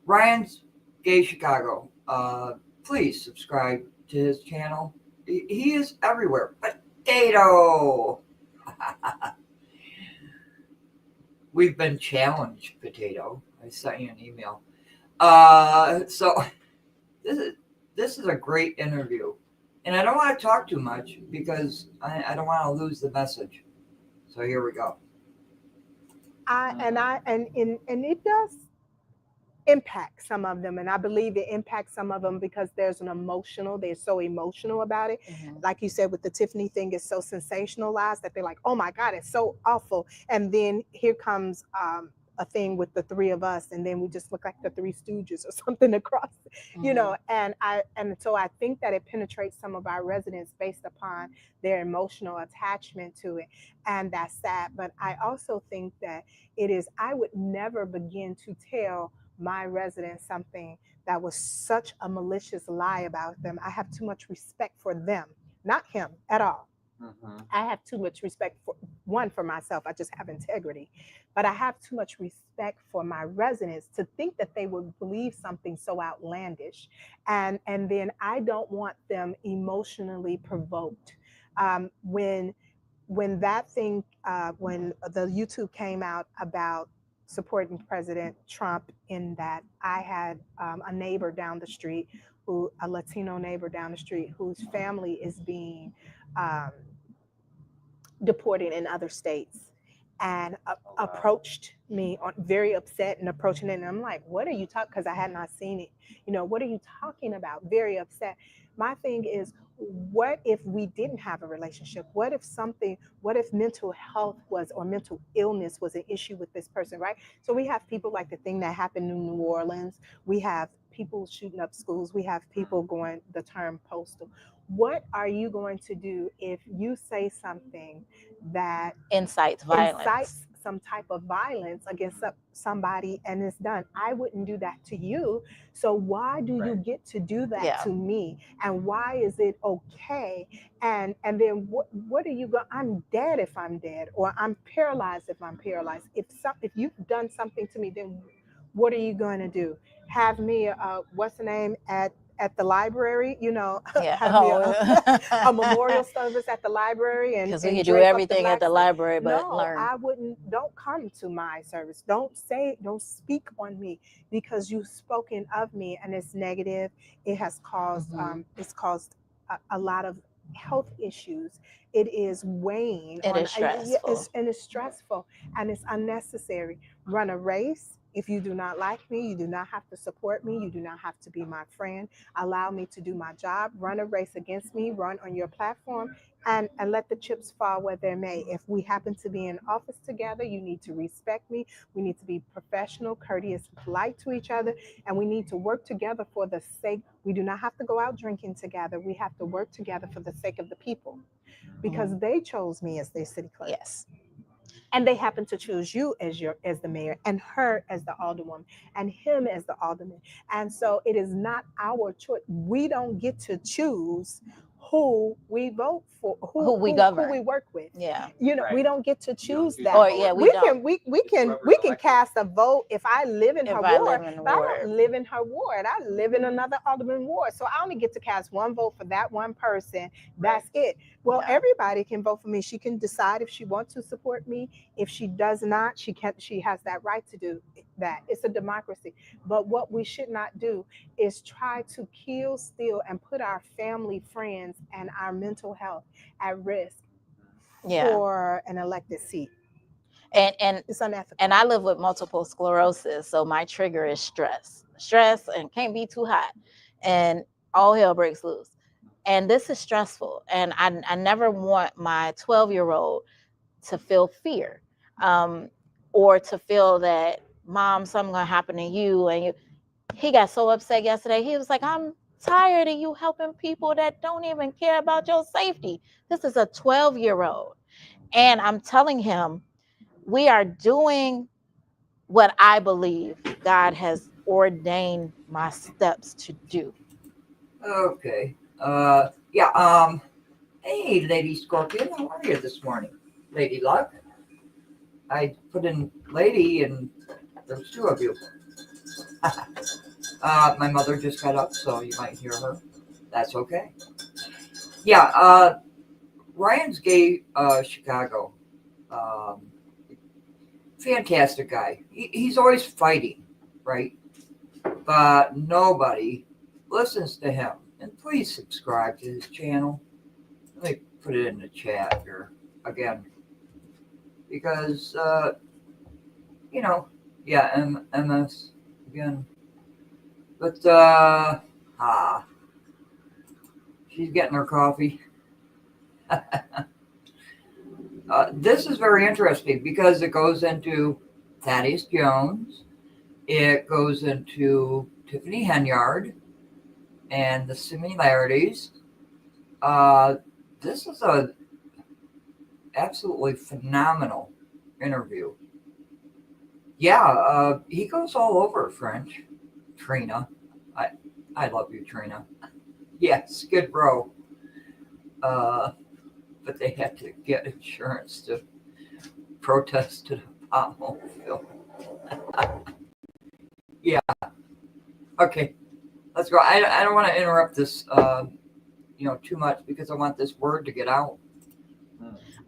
Ryan's Gay Chicago. Please subscribe to his channel. He is everywhere. Potato. We've been challenged, Potato. I sent you an email. So this is a great interview, and I don't want to talk too much because I don't want to lose the message. So here we go. And it does impact some of them, and I believe it impacts some of them because they're so emotional about it. Like you said, with the Tiffany thing, it's so sensationalized that they're like, oh my God, it's so awful. And then here comes a thing with the three of us, and then we just look like the Three Stooges or something across, and so I think that it penetrates some of our residents based upon their emotional attachment to it, and that's sad. But I also think that I would never begin to tell my residents something that was such a malicious lie about them. I have too much respect for them, not him at all. I have too much respect for myself. I just have integrity, but I have too much respect for my residents to think that they would believe something so outlandish, and then I don't want them emotionally provoked. When that thing, when the YouTube came out about supporting President Trump in that I had a neighbor down the street, a Latino neighbor down the street, whose family is being um, deported in other states, and approached me on very upset and approaching it. And I'm like, what are you talking? Because I had not seen it. What are you talking about? Very upset. My thing is, what if we didn't have a relationship? What if mental health was, or mental illness was an issue with this person, right? So we have people like the thing that happened in New Orleans. We have people shooting up schools. We have people going the term postal. What are you going to do if you say something that Incites violence. incites some type of violence against somebody and it's done? I wouldn't do that to you. So why do you get to do that Yeah. to me? And why is it okay? And then what are you going? I'm dead if I'm dead, or I'm paralyzed if I'm paralyzed. If you've done something to me, then what are you going to do? Have me what's the name at the library, Yeah. have me a memorial service at the library, and Because we can and do drape up everything at the black library, but no, learn. I wouldn't. Don't come to my service. Don't speak on me, because you've spoken of me and it's negative. It has caused it's caused a lot of health issues. It is weighing It on. is stressful. It's stressful and it's unnecessary. Run a race. If you do not like me, you do not have to support me. You do not have to be my friend. Allow me to do my job. Run a race against me. Run on your platform. And let the chips fall where they may. If we happen to be in office together, you need to respect me. We need to be professional, courteous, polite to each other, and we need to work together for the sake. We do not have to go out drinking together. We have to work together for the sake of the people, because they chose me as their city clerk. Yes. And they happen to choose you as the mayor, and her as the alderwoman, and him as the alderman. And so it is not our choice. We don't get to choose who we vote for, Who we govern. who we work with. Yeah. We don't get to choose that. Or yeah, we don't. We can cast a vote if I live in her ward, but I don't live in her ward. I live in another alderman ward, so I only get to cast one vote for that one person. That's it. Well, everybody can vote for me. She can decide if she wants to support me. If she does not, she has that right to do that. It's a democracy. But what we should not do is try to kill, steal, and put our family, friends, and our mental health at risk for an elected seat. And it's unethical. And I live with multiple sclerosis, so my trigger is stress, and can't be too hot, and all hell breaks loose. And this is stressful, and I never want my 12-year-old to feel fear, or to feel that, Mom, something's gonna happen to you. And he got so upset yesterday. He was like, I'm tired of you helping people that don't even care about your safety. This is a 12-year-old. And I'm telling him, we are doing what I believe God has ordained my steps to do. Okay. Hey, Lady Scorpion, how are you this morning? Lady Luck? I put in Lady, and there's two of you. My mother just got up, so you might hear her. That's okay. Ryan's Gay, Chicago. Fantastic guy. He's always fighting, right? But nobody listens to him. And please subscribe to his channel. Let me put it in the chat here again. Because, MS again. But, she's getting her coffee. This is very interesting because it goes into Thaddeus Jones. It goes into Tiffany Henyard and the similarities. This is a absolutely phenomenal interview. He goes all over French. Trina. I love you, Trina. Yes, good bro. But they had to get insurance to protest to the pothole film. Okay, let's go. I don't want to interrupt this, too much because I want this word to get out.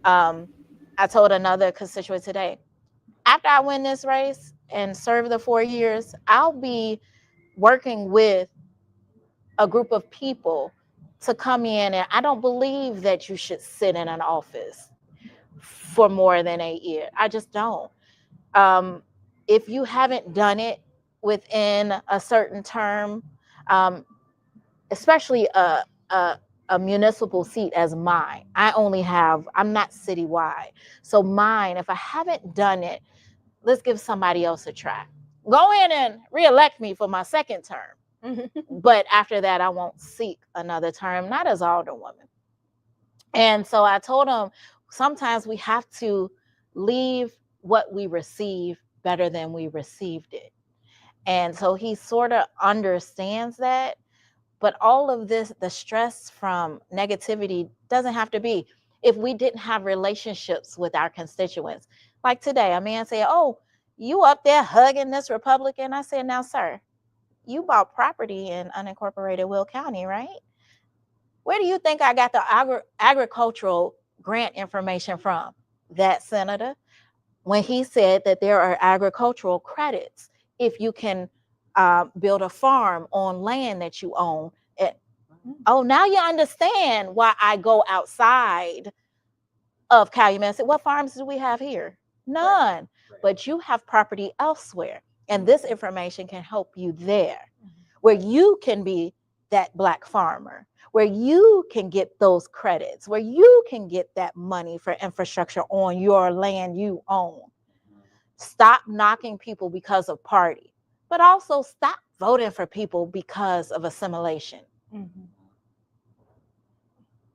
I told another constituent today, after I win this race and serve the 4 years, I'll be working with a group of people to come in, and I don't believe that you should sit in an office for more than 8 years. I just don't. If you haven't done it within a certain term, especially a municipal seat as mine, I'm not citywide. So mine, if I haven't done it, let's give somebody else a try. Go in and reelect me for my second term. But after that, I won't seek another term, not as alderwoman. And so I told him, sometimes we have to leave what we receive better than we received it. And so he sort of understands that. But all of this, the stress from negativity doesn't have to be. If we didn't have relationships with our constituents, like today, a man said, "Oh, you up there hugging this Republican?" I said, "Now, sir, you bought property in unincorporated Will County, right? Where do you think I got the agricultural grant information from?" That senator, when he said that there are agricultural credits if you can build a farm on land that you own. Oh, now you understand why I go outside of Calumet. What farms do we have here? None. Right. But you have property elsewhere, and this information can help you there, where you can be that Black farmer, where you can get those credits, where you can get that money for infrastructure on your land you own. Stop knocking people because of party, but also stop voting for people because of assimilation. Mm-hmm.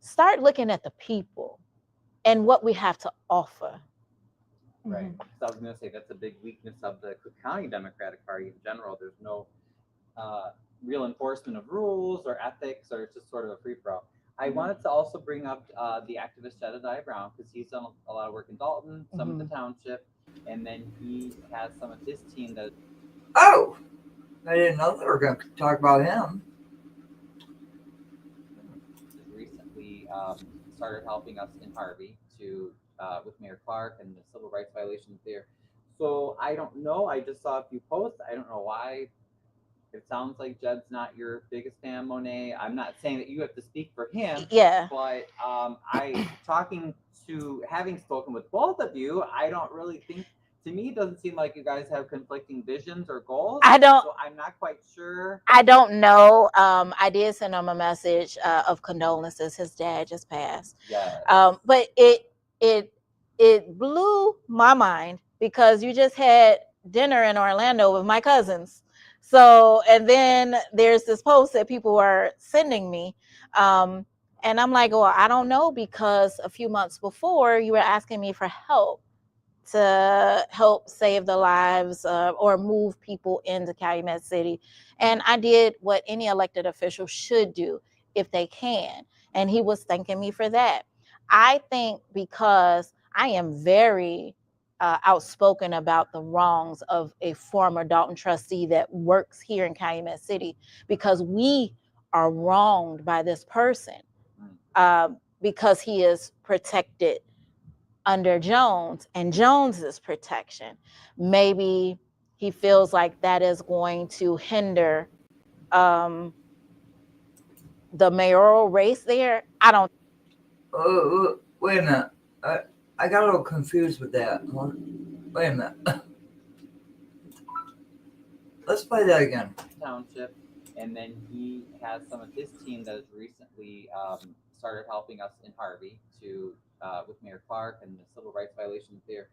Start looking at the people and what we have to offer. Right. So I was going to say that's a big weakness of the Cook County Democratic Party in general. There's no real enforcement of rules or ethics, or it's just sort of a free-for-all. I wanted to also bring up the activist Jedediah Brown, because he's done a lot of work in Dolton, some in the township, and then he has some of his team that... Oh, I didn't know they were going to talk about him. Recently started helping us in Harvey with Mayor Clark and the civil rights violations there. So I don't know. I just saw a few posts. I don't know why. It sounds like Jed's not your biggest fan, Monet. I'm not saying that you have to speak for him. Yeah. But having spoken with both of you, I don't really think, to me, it doesn't seem like you guys have conflicting visions or goals. So I'm not quite sure. I don't know. I did send him a message of condolences. His dad just passed. Yeah. But it blew my mind, because you just had dinner in Orlando with my cousins. So, and then there's this post that people are sending me. And I'm like, well, I don't know, because a few months before you were asking me for help to help save the lives or move people into Calumet City. And I did what any elected official should do if they can. And he was thanking me for that. I think because I am very outspoken about the wrongs of a former Dolton trustee that works here in Calumet City, because we are wronged by this person because he is protected under Jones and Jones's protection. Maybe he feels like that is going to hinder the mayoral race there. I don't. Wait a minute. I got a little confused with that. Wait a minute. Let's play that again. Township, and then he has some of his team that has recently started helping us in Harvey with Mayor Clark and the civil rights violations there.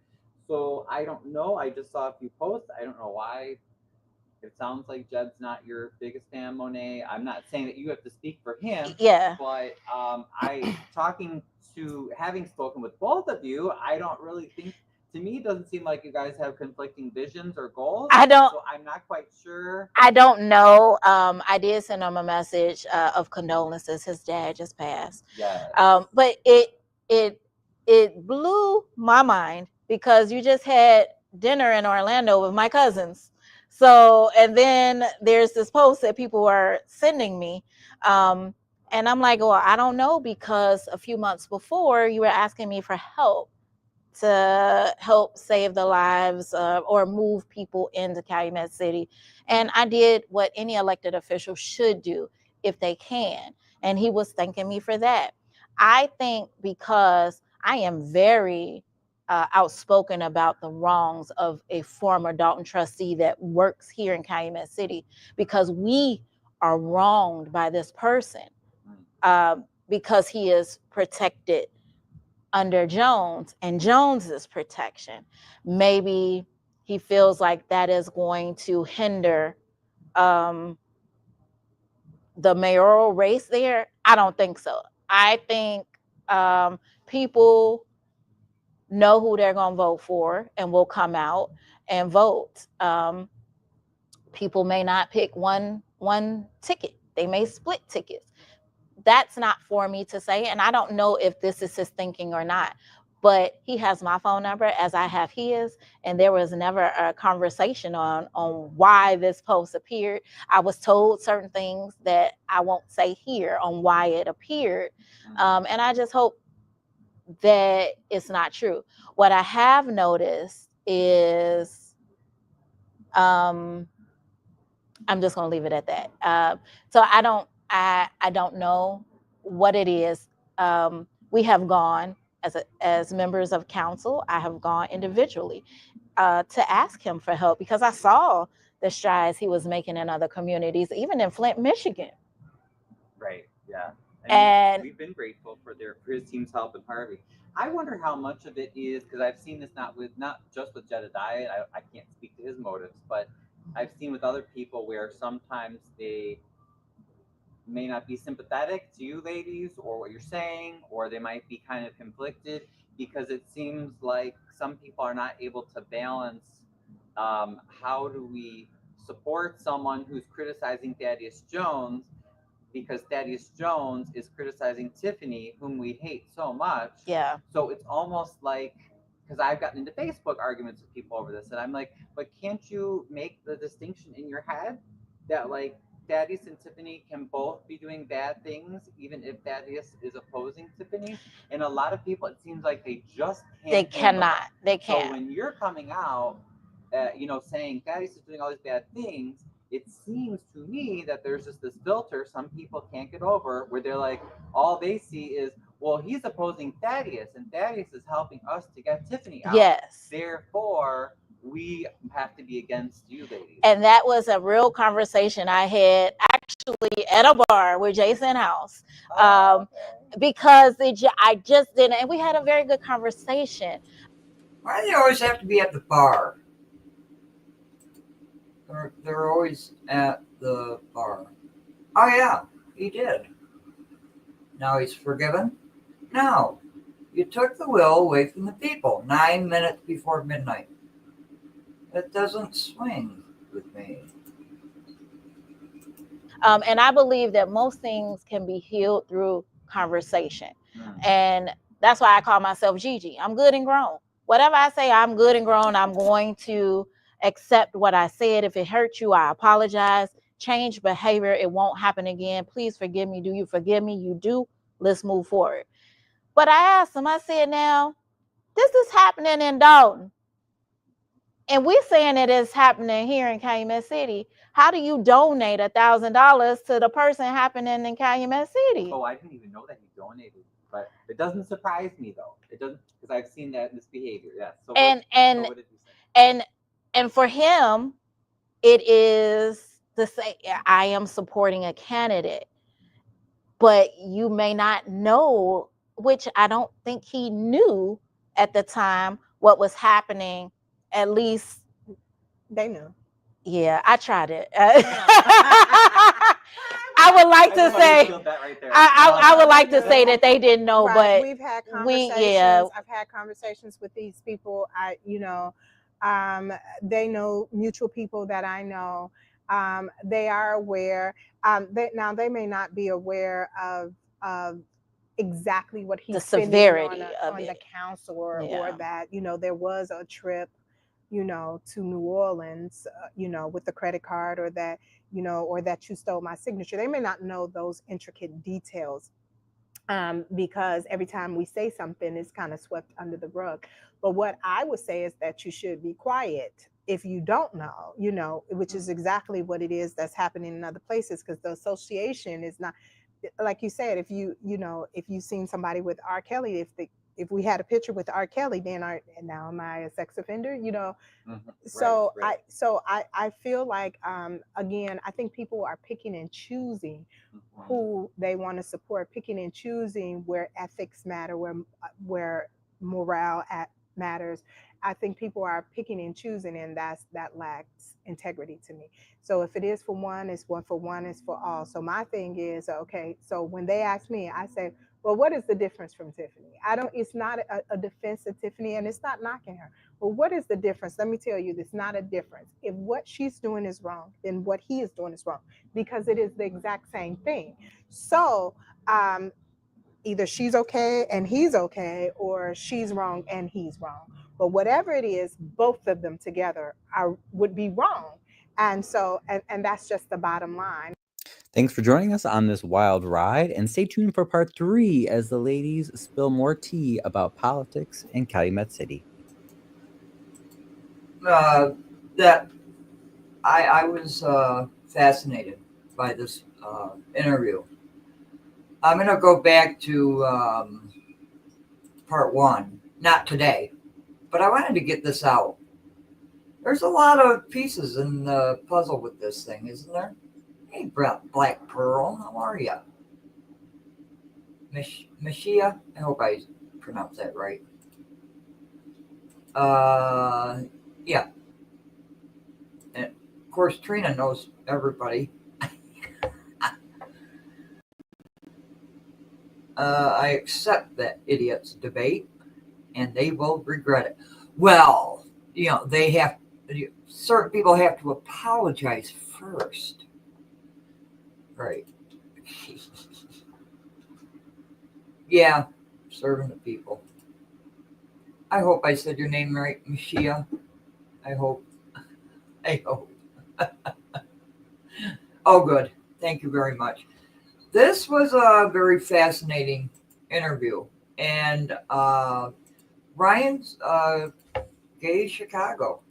So I don't know. I just saw a few posts. I don't know why. It sounds like Jed's not your biggest fan, Monet. I'm not saying that you have to speak for him. Yeah. But having spoken with both of you, I don't really think, to me, it doesn't seem like you guys have conflicting visions or goals. So I'm not quite sure. I don't know. I did send him a message of condolences. His dad just passed. Yeah. But it blew my mind, because you just had dinner in Orlando with my cousins. So, and then there's this post that people are sending me. And I'm like, well, I don't know, because a few months before you were asking me for help to help save the lives or move people into Calumet City. And I did what any elected official should do if they can. And he was thanking me for that. I think because I am very outspoken about the wrongs of a former Dolton trustee that works here in Calumet City, because we are wronged by this person because he is protected under Jones and Jones's protection. Maybe he feels like that is going to hinder the mayoral race there. I don't think so. I think people know who they're going to vote for and will come out and vote. People may not pick one ticket. They may split tickets. That's not for me to say, and I don't know if this is his thinking or not, but he has my phone number as I have his, and there was never a conversation on why this post appeared. I was told certain things that I won't say here on why it appeared, and I just hope that it's not true. What I have noticed is I'm just going to leave it at that. So I don't know what it is. We have gone as members of council. I have gone individually to ask him for help because I saw the strides he was making in other communities, even in Flint, Michigan. Right. Yeah. And we've been grateful for his team's help in Harvey. I wonder how much of it is because I've seen this not just with Jedediah. I can't speak to his motives, but I've seen with other people where sometimes they may not be sympathetic to you ladies or what you're saying, or they might be kind of conflicted because it seems like some people are not able to balance how do we support someone who's criticizing Thaddeus Jones because Thaddeus Jones is criticizing Tiffany, whom we hate so much. yeah. So it's almost like, because I've gotten into Facebook arguments with people over this, and I'm like, but can't you make the distinction in your head that like Thaddeus and Tiffany can both be doing bad things, even if Thaddeus is opposing Tiffany? And a lot of people, it seems like they just can't. They cannot. They can't. So when you're coming out, saying Thaddeus is doing all these bad things, it seems to me that there's just this filter some people can't get over where they're like, all they see is, well, he's opposing Thaddeus and Thaddeus is helping us to get Tiffany out. Yes. Therefore, we have to be against you ladies. And that was a real conversation I had actually at a bar with Jason House. Because I just didn't, and we had a very good conversation. Why do they always have to be at the bar? They're always at the bar. Oh yeah, he did. Now he's forgiven? No. You took the will away from the people 9 minutes before midnight. It doesn't swing with me. And I believe that most things can be healed through conversation. And that's why I call myself Gigi. I'm good and grown. Whatever I say, I'm good and grown. I'm going to accept what I said. If it hurt you, I apologize. Change behavior. It won't happen again. Please forgive me. Do you forgive me? You do. Let's move forward. But I asked him, I said, now, this is happening in Dolton. And we're saying it is happening here in Calumet City. How do you donate $1,000 to the person happening in Calumet City? Oh, I didn't even know that he donated. But it doesn't surprise me though. It doesn't, because I've seen that misbehavior. Yeah. So what did you say? And for him, it is to say I am supporting a candidate, but you may not know, which I don't think he knew at the time what was happening. At least they knew. Yeah, I tried it. I would like to say I would like to say that they didn't know, right. But we've had conversations. I've had conversations with these people. They know mutual people that I know. They are aware. They may not be aware of exactly what he's the severity on the council or that there was a trip to New Orleans with the credit card, or that or that you stole my signature. They may not know those intricate details, because every time we say something, it's kind of swept under the rug. But what I would say is that you should be quiet if you don't know, which is exactly what it is that's happening in other places, because the association is not, like you said, if you've seen somebody with R. Kelly, if we had a picture with R. Kelly, then now am I a sex offender? So Right. I feel like, again, I think people are picking and choosing who they want to support, picking and choosing where ethics matter, where morale matters. I think people are picking and choosing, and that lacks integrity to me. So if it is for one, it's one for one, it's for all. So my thing is, okay, so when they ask me, I say, well, what is the difference from Tiffany? It's not a defense of Tiffany, and it's not knocking her. Well, what is the difference? Let me tell you, there's not a difference. If what she's doing is wrong, then what he is doing is wrong, because it is the exact same thing. So either she's okay and he's okay, or she's wrong and he's wrong. But whatever it is, both of them together would be wrong. And so, and that's just the bottom line. Thanks for joining us on this wild ride, and stay tuned for part 3 as the ladies spill more tea about politics in Calumet City. That I was fascinated by this interview. I'm going to go back to part 1, not today, but I wanted to get this out. There's a lot of pieces in the puzzle with this thing, isn't there? Hey, Black Pearl, how are you? Mashia, I hope I pronounced that right. Yeah. And of course, Trina knows everybody. I accept that idiot's debate, and they will regret it. Well, certain people have to apologize first. Right. Yeah, serving the people. I hope I said your name right, Mashia. I hope. Oh, good. Thank you very much. This was a very fascinating interview. And Ryan's gay Chicago.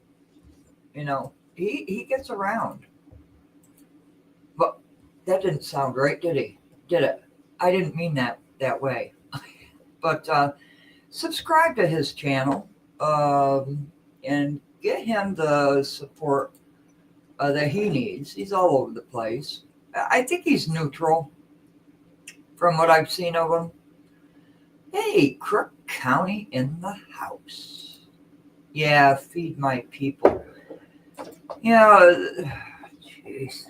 He gets around. But that didn't sound right, did he? Did it? I didn't mean that way. But subscribe to his channel and get him the support that he needs. He's all over the place. I think he's neutral from what I've seen of him. Hey, Crook County in the house. Yeah, feed my people. Jeez.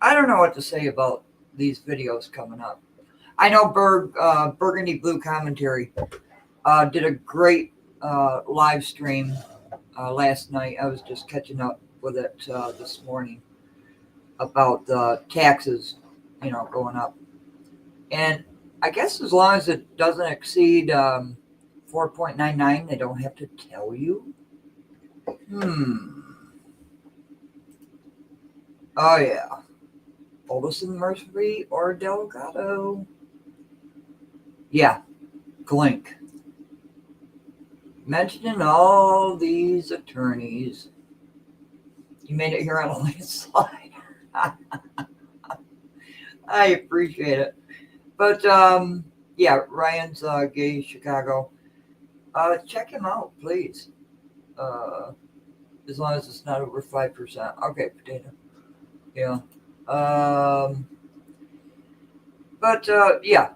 I don't know what to say about these videos coming up. I know Burgundy Blue Commentary did a great live stream last night. I was just catching up with it this morning about the taxes, going up. And I guess as long as it doesn't exceed 4.99, they don't have to tell you. Oh, yeah. Oldison, Murphy, or Delgado. Yeah, Glink. Mentioning all these attorneys. You made it here on a landslide. I appreciate it. But, yeah, Ryan's Gay Chicago. Check him out, please. As long as it's not over 5%. Okay, potato. Yeah. But yeah,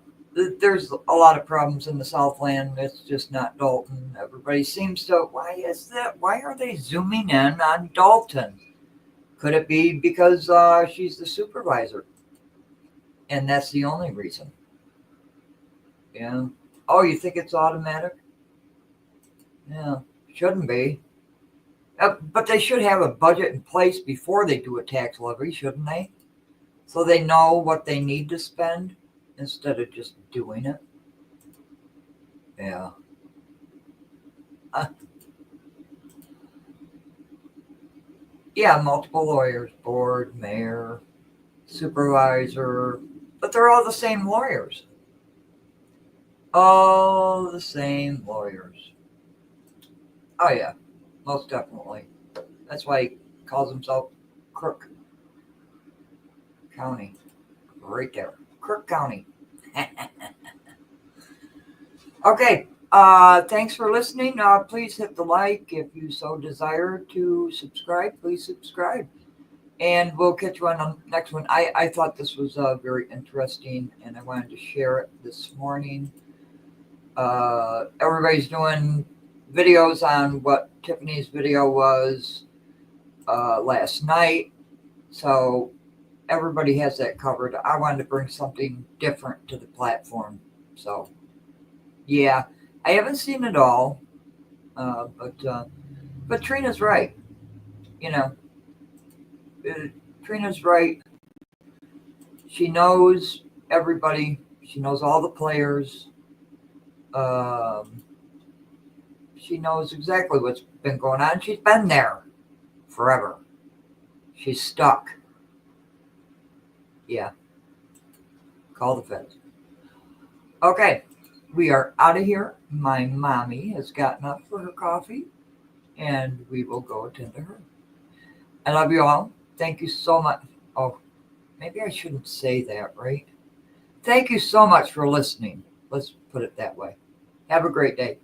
there's a lot of problems in the Southland. It's just not Dolton. Everybody seems to. Why is that? Why are they zooming in on Dolton? Could it be because she's the supervisor? And that's the only reason. Yeah. Oh, you think it's automatic? Yeah, shouldn't be. But they should have a budget in place before they do a tax levy, shouldn't they? So they know what they need to spend instead of just doing it. Yeah. Yeah, multiple lawyers, board, mayor, supervisor, but they're all the same lawyers. All the same lawyers. Oh yeah, most definitely. That's why he calls himself Crook County. Right there. Crook County. Okay. Thanks for listening. Please hit the like if you so desire to subscribe. Please subscribe. And we'll catch you on the next one. I thought this was very interesting, and I wanted to share it this morning. Everybody's doing videos on what Tiffany's video was last night. So everybody has that covered. I wanted to bring something different to the platform. So, yeah, I haven't seen it all, but Trina's right. You know, Trina's right. She knows everybody. She knows all the players. She knows exactly what's been going on. She's been there forever. She's stuck. Yeah. Call the feds. Okay. We are out of here. My mommy has gotten up for her coffee, and we will go attend to her. I love you all. Thank you so much. Oh, maybe I shouldn't say that, right? Thank you so much for listening. Let's put it that way. Have a great day.